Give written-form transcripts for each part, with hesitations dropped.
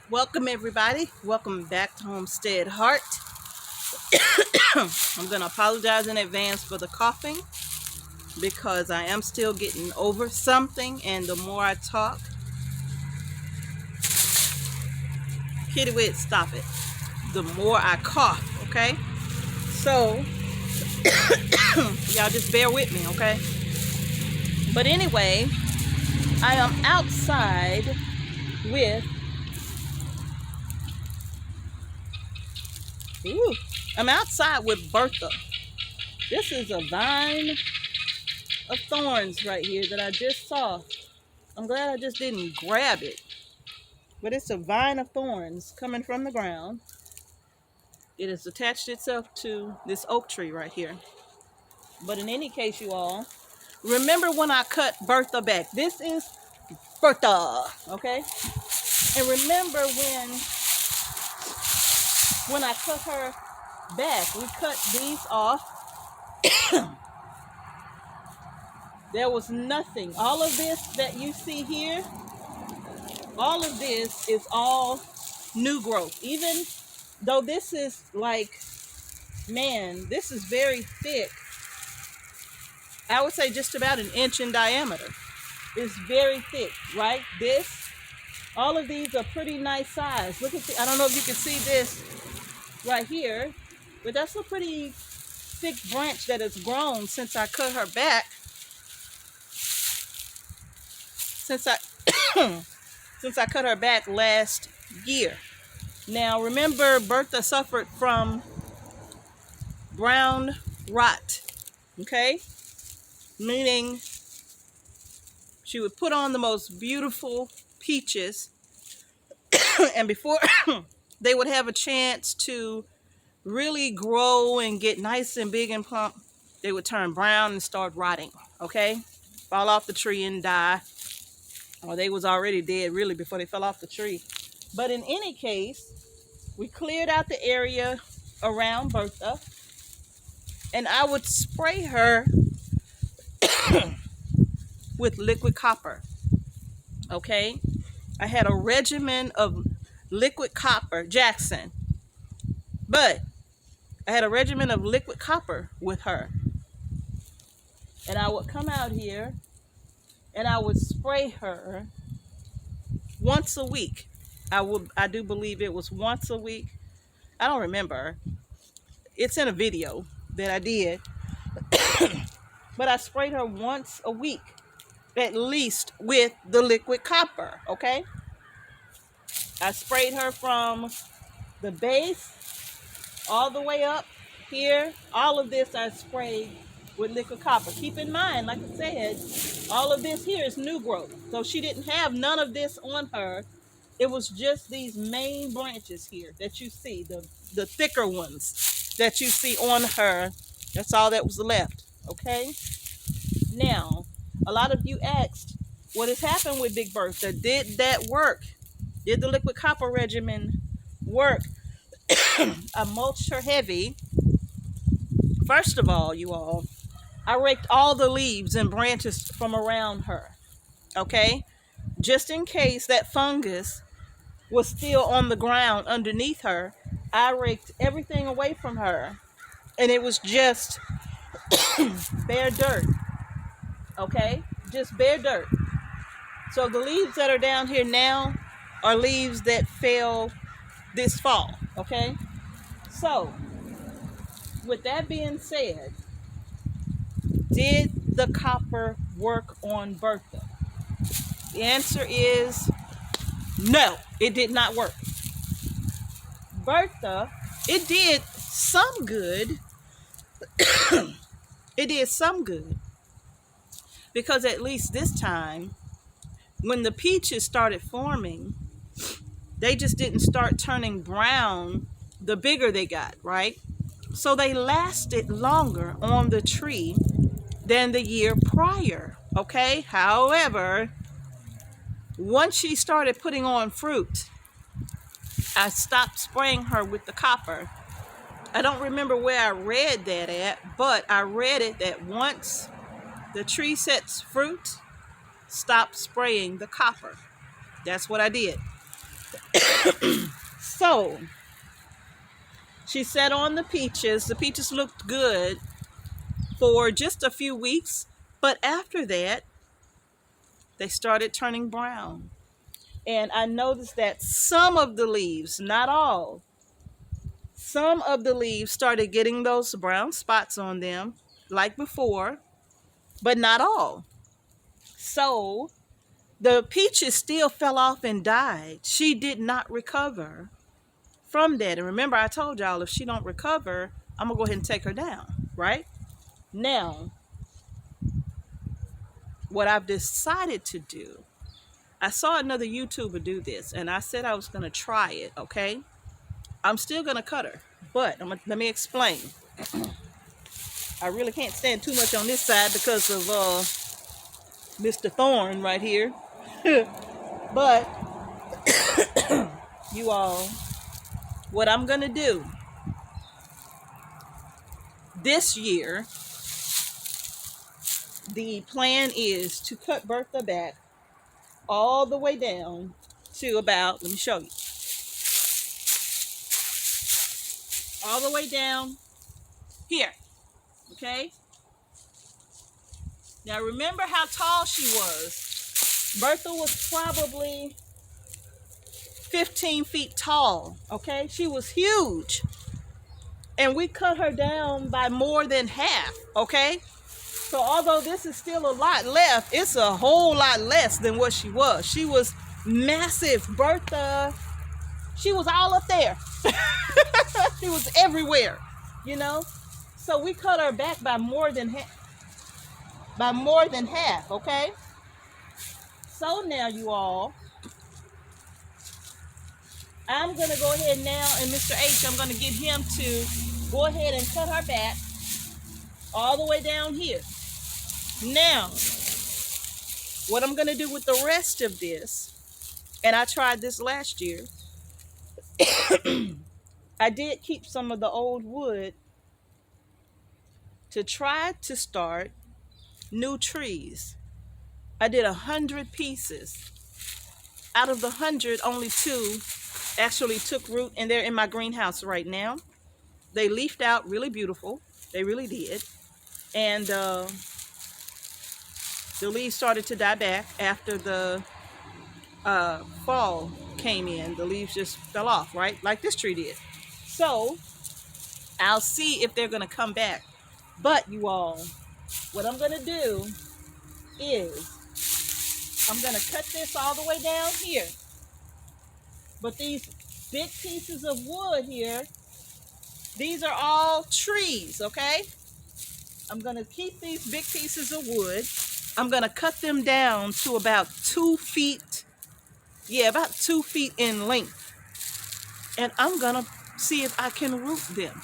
Welcome everybody. Welcome back to Homestead Heart. I'm going to apologize in advance for the coughing because I am still getting over something, and the more I talk, kitty wit, stop it, the more I cough, okay? So y'all just bear with me, okay? But anyway, I am outside with I'm outside with Bertha. This is a vine of thorns right here that I just saw. I'm glad I just didn't grab it. But it's a vine of thorns coming from the ground. It has attached itself to this oak tree right here. But in any case, you all, remember when I cut Bertha back? This is Bertha, okay? And remember when I cut her back, we cut these off. There was nothing. All of this that you see here, all of this is all new growth. Even though this is like, man, this is very thick. I would say just about an inch in diameter. It's very thick, right? All of these are pretty nice size. Look at I don't know if you can see this right here, but that's a pretty thick branch that has grown since I cut her back. Since I cut her back last year. Now remember, Bertha suffered from brown rot, okay? Meaning she would put on the most beautiful peaches and before they would have a chance to really grow and get nice and big and plump, they would turn brown and start rotting, okay? Fall off the tree and die. Or they was already dead really before they fell off the tree. But in any case, we cleared out the area around Bertha, and I would spray her with liquid copper, okay? I had a regimen of liquid copper, Jackson, but I had a regimen of liquid copper with her. And I would come out here and I would spray her once a week. I do believe it was once a week. I don't remember. It's in a video that I did. But I sprayed her once a week, at least, with the liquid copper, okay? I sprayed her from the base all the way up here. All of this I sprayed with liquid copper. Keep in mind, like I said, all of this here is new growth. So she didn't have none of this on her. It was just these main branches here that you see, the thicker ones that you see on her. That's all that was left, okay? Now, a lot of you asked, what has happened with Big Bertha? Did that work? Did the liquid copper regimen work? I mulched her heavy. First of all, you all, I raked all the leaves and branches from around her, okay? Just in case that fungus was still on the ground underneath her, I raked everything away from her, and it was just bare dirt, okay? Just bare dirt. So the leaves that are down here now are leaves that fell this fall, okay? So, with that being said, did the copper work on Bertha? The answer is no, it did not work. Bertha, it did some good. It did some good because at least this time, when the peaches started forming, they just didn't start turning brown the bigger they got, right? So they lasted longer on the tree than the year prior, okay? However, once she started putting on fruit, I stopped spraying her with the copper. I don't remember where I read that at, but I read it that once the tree sets fruit, stop spraying the copper. That's what I did. So she set on the peaches. The peaches looked good for just a few weeks, but after that, they started turning brown. And I noticed that some of the leaves, not all, some of the leaves started getting those brown spots on them like before, but not all. So the peaches still fell off and died. She did not recover from that. And remember, I told y'all if she don't recover, I'm gonna go ahead and take her down, right? Now, what I've decided to do, I saw another YouTuber do this and I said I was gonna try it, okay? I'm still gonna cut her, but let me explain. I really can't stand too much on this side because of Mr. Thorn right here. But you all, what I'm gonna do this year, the plan is to cut Bertha back all the way down to about, let me show you, all the way down here, okay? Now remember how tall she was. Bertha was probably 15 feet tall, okay? She was huge. And we cut her down by more than half, okay? So although this is still a lot left, it's a whole lot less than what she was. She was massive. Bertha, she was all up there. She was everywhere, you know? So we cut her back by more than half, okay? So now you all, I'm gonna go ahead now, and Mr. H, I'm gonna get him to go ahead and cut her back all the way down here. Now, what I'm gonna do with the rest of this, and I tried this last year, I did keep some of the old wood to try to start new trees. I did 100 pieces. Out of the 100, only 2 actually took root, and they're in my greenhouse right now. They leafed out really beautiful. They really did. And the leaves started to die back after the fall came in. The leaves just fell off, right? Like this tree did. So I'll see if they're gonna come back. But you all, what I'm gonna do is I'm gonna cut this all the way down here. But these big pieces of wood here, these are all trees, okay? I'm gonna keep these big pieces of wood. I'm gonna cut them down to about 2 feet. Yeah, about 2 feet in length. And I'm gonna see if I can root them.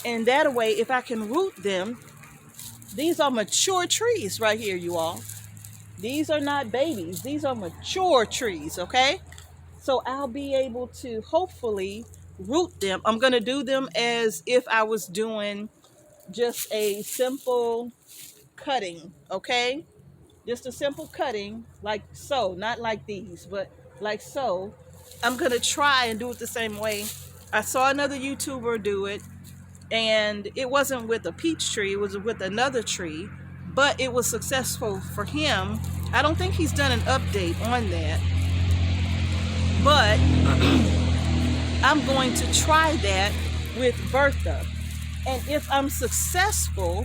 And that way, if I can root them, these are mature trees right here, you all. These are not babies. These are mature trees, okay? So I'll be able to hopefully root them. I'm gonna do them as if I was doing just a simple cutting, okay? Just a simple cutting, like so, not like these, but like so. I'm gonna try and do it the same way. I saw another YouTuber do it, and it wasn't with a peach tree, it was with another tree, but it was successful for him. I don't think he's done an update on that, but I'm going to try that with Bertha. And if I'm successful,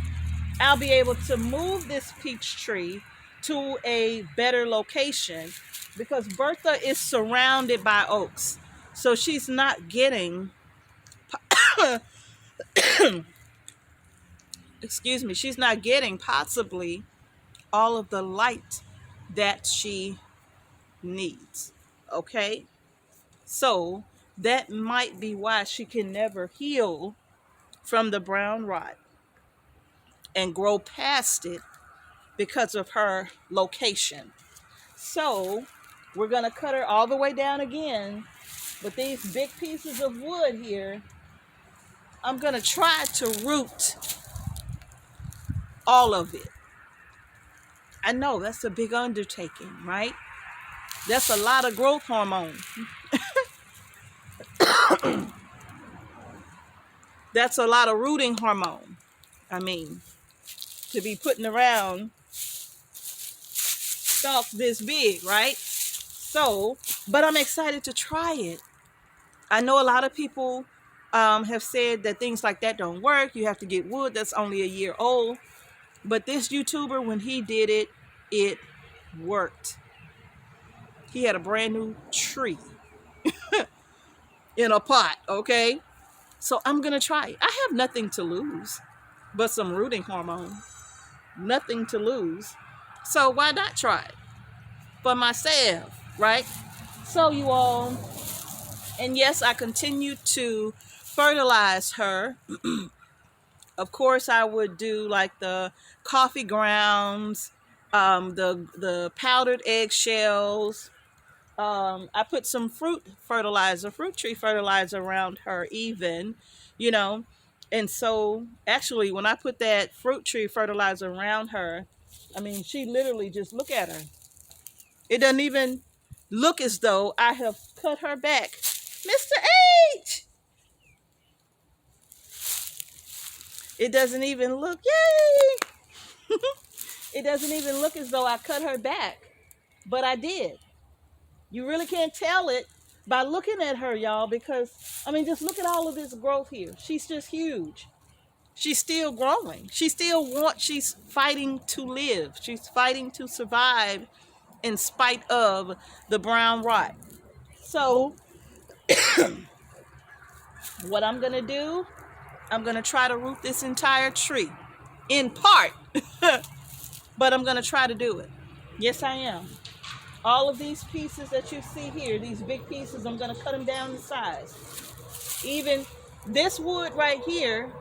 I'll be able to move this peach tree to a better location, because Bertha is surrounded by oaks. So she's not getting, excuse me, she's not getting possibly all of the light that she needs, okay? So that might be why she can never heal from the brown rot and grow past it, because of her location. So we're gonna cut her all the way down again, but these big pieces of wood here, I'm gonna try to root all of it. I know that's a big undertaking, right? That's a lot of growth hormone. That's a lot of rooting hormone. I mean, to be putting around stalks this big, right? So, but I'm excited to try it. I know a lot of people have said that things like that don't work. You have to get wood that's only a year old. But this YouTuber, when he did it, it worked. He had a brand new tree in a pot, okay? So I'm going to try it. I have nothing to lose but some rooting hormone. Nothing to lose. So why not try it for myself, right? So you all, and yes, I continue to fertilize her. Of course, I would do like the coffee grounds, the powdered eggshells. I put some fruit tree fertilizer around her even, you know. And so actually when I put that fruit tree fertilizer around her, I mean, she literally just look at her. It doesn't even look as though I have cut her back. Mr. H! It doesn't even look, yay! It doesn't even look as though I cut her back, but I did. You really can't tell it by looking at her, y'all, because, I mean, just look at all of this growth here. She's just huge. She's still growing. She's fighting to live. She's fighting to survive in spite of the brown rot. So, what I'm going to do, I'm going to try to root this entire tree in part, but I'm going to try to do it. Yes, I am. All of these pieces that you see here, these big pieces, I'm going to cut them down in size. Even this wood right here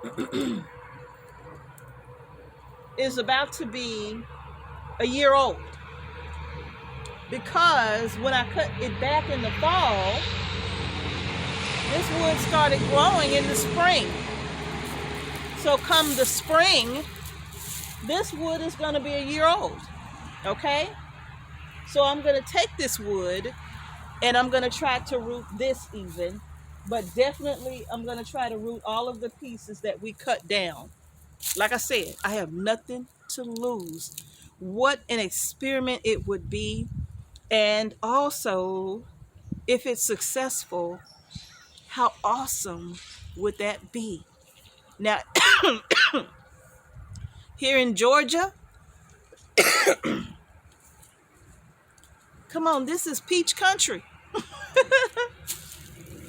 is about to be a year old. Because when I cut it back in the fall, this wood started growing in the spring. So come the spring, this wood is going to be a year old. Okay? So I'm going to take this wood and I'm going to try to root this even, but definitely I'm going to try to root all of the pieces that we cut down. Like I said, I have nothing to lose. What an experiment it would be. And also, if it's successful, how awesome would that be? Now, here in Georgia, come on, this is peach country.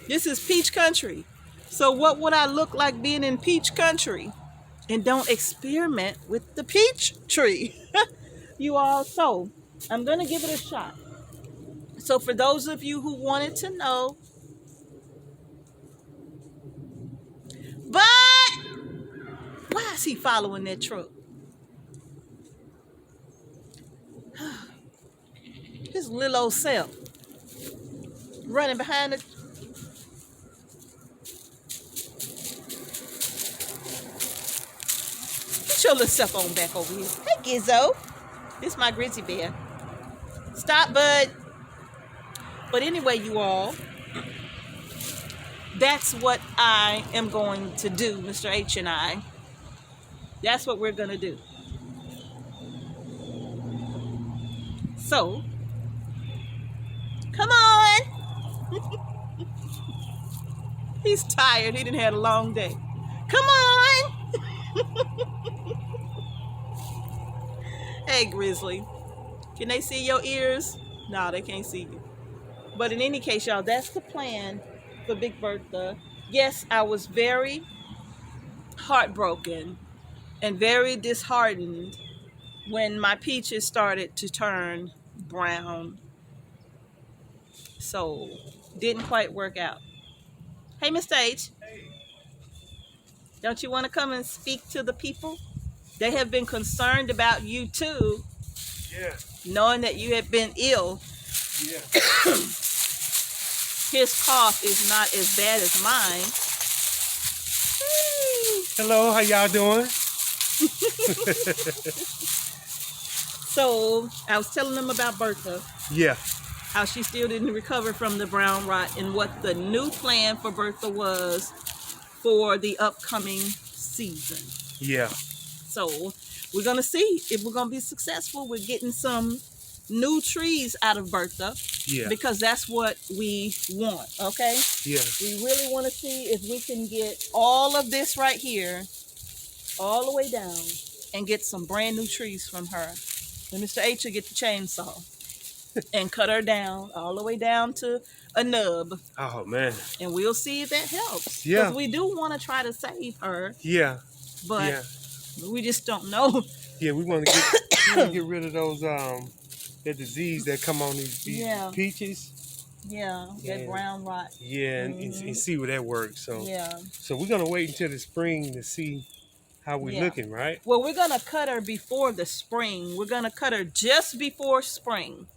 This is peach country. So what would I look like being in peach country? And don't experiment with the peach tree. You all, so I'm going to give it a shot. So for those of you who wanted to know, but why is he following that truck? His little old self running behind it. Get your little self on back over here. Hey, Gizzo. This is my grizzly bear. Stop, bud. But anyway, you all, that's what I am going to do, Mr. H and I. That's what we're going to do. So, come on. He's tired. He didn't have a long day. Come on. Hey, Grizzly. Can they see your ears? No, they can't see you. But in any case, y'all, that's the plan for Big Bertha. Yes, I was very heartbroken and very disheartened when my peaches started to turn brown. So, didn't quite work out. Hey, Mr. H. Hey. Don't you want to come and speak to the people? They have been concerned about you too. Yeah. Knowing that you have been ill. Yeah. His cough is not as bad as mine. Hello, how y'all doing? So I was telling them about Bertha. Yeah. how she still didn't recover from the brown rot, and what the new plan for Bertha was for the upcoming season. Yeah. So we're going to see if we're going to be successful with getting some new trees out of Bertha. Yeah. Because that's what we want, okay? Yeah. We really want to see if we can get all of this right here all the way down and get some brand new trees from her. And Mr. H will get the chainsaw and cut her down all the way down to a nub. Oh man. And we'll see if that helps. Yeah. Because we do want to try to save her. Yeah. But yeah. we just don't know. Yeah, we want to get rid of those that disease that come on these peaches. Yeah, that brown rot. Yeah, and see where that works. So yeah. So we're gonna wait until the spring to see how we're looking, right? Well, we're gonna cut her before the spring. We're gonna cut her just before spring.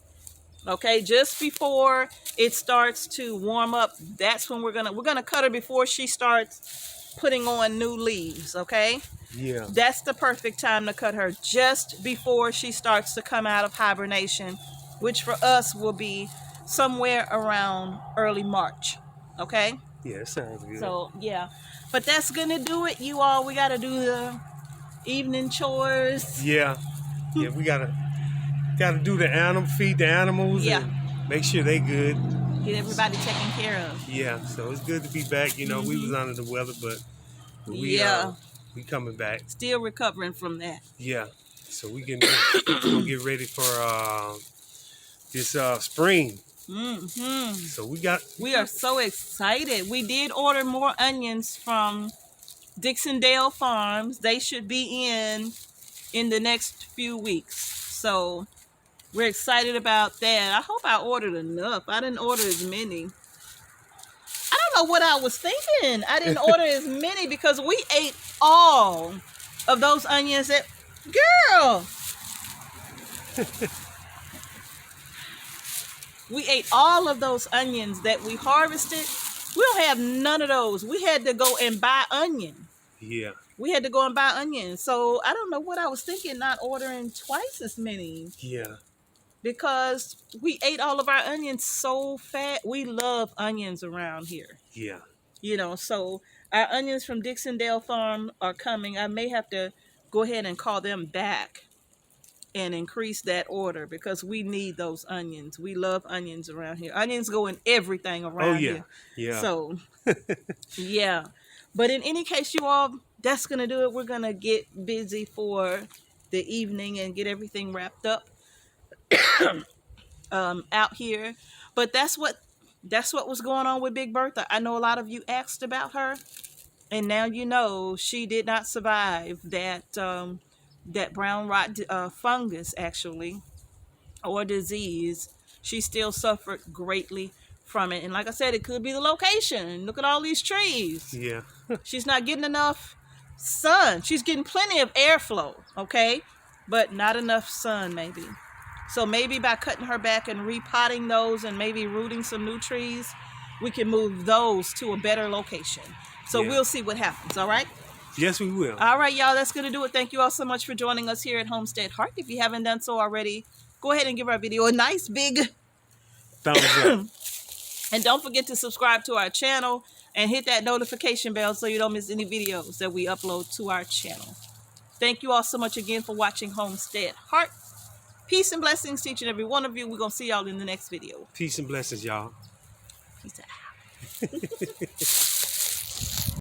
Okay, just before it starts to warm up. That's when we're gonna cut her before she starts putting on new leaves. Okay. Yeah. That's the perfect time to cut her, just before she starts to come out of hibernation, which for us will be somewhere around early March. Okay? Yeah, it sounds good. So, yeah. But that's going to do it, you all. We got to do the evening chores. Yeah. Yeah, we got to do the feed the animals and make sure they good. Get everybody taken care of. Yeah, so it's good to be back. You know, we was under the weather, but we coming back. Still recovering from that. Yeah. So we can we'll get ready for this spring. Mm-hmm. So we are so excited. We did order more onions from Dixondale Farms. They should be in the next few weeks. So we're excited about that. I hope I ordered enough. I didn't order as many. I don't know what I was thinking. I didn't order as many because we ate all of those onions that, girl. We ate all of those onions that we harvested. We don't have none of those. We had to go and buy onion. Yeah. We had to go and buy onions. So I don't know what I was thinking, not ordering twice as many. Yeah. Because we ate all of our onions so fast. We love onions around here. Yeah. You know, so our onions from Dixondale Farm are coming. I may have to go ahead and call them back and increase that order because we need those onions. We love onions around here. Onions go in everything around here. Yeah. So, yeah. But in any case, you all, that's going to do it. We're going to get busy for the evening and get everything wrapped up. Out here, but that's what was going on with Big Bertha. I know a lot of you asked about her, and now you know she did not survive that brown rot fungus, actually, or disease. She still suffered greatly from it, and like I said, it could be the location. Look at all these trees. Yeah. She's not getting enough sun. She's getting plenty of airflow, okay, but not enough sun, maybe. So maybe by cutting her back and repotting those and maybe rooting some new trees, we can move those to a better location. So we'll see what happens, all right? Yes, we will. All right, y'all, that's going to do it. Thank you all so much for joining us here at Homestead Heart. If you haven't done so already, go ahead and give our video a nice big thumbs up. And don't forget to subscribe to our channel and hit that notification bell so you don't miss any videos that we upload to our channel. Thank you all so much again for watching Homestead Heart. Peace and blessings to each and every one of you. We're going to see y'all in the next video. Peace and blessings, y'all. Peace out.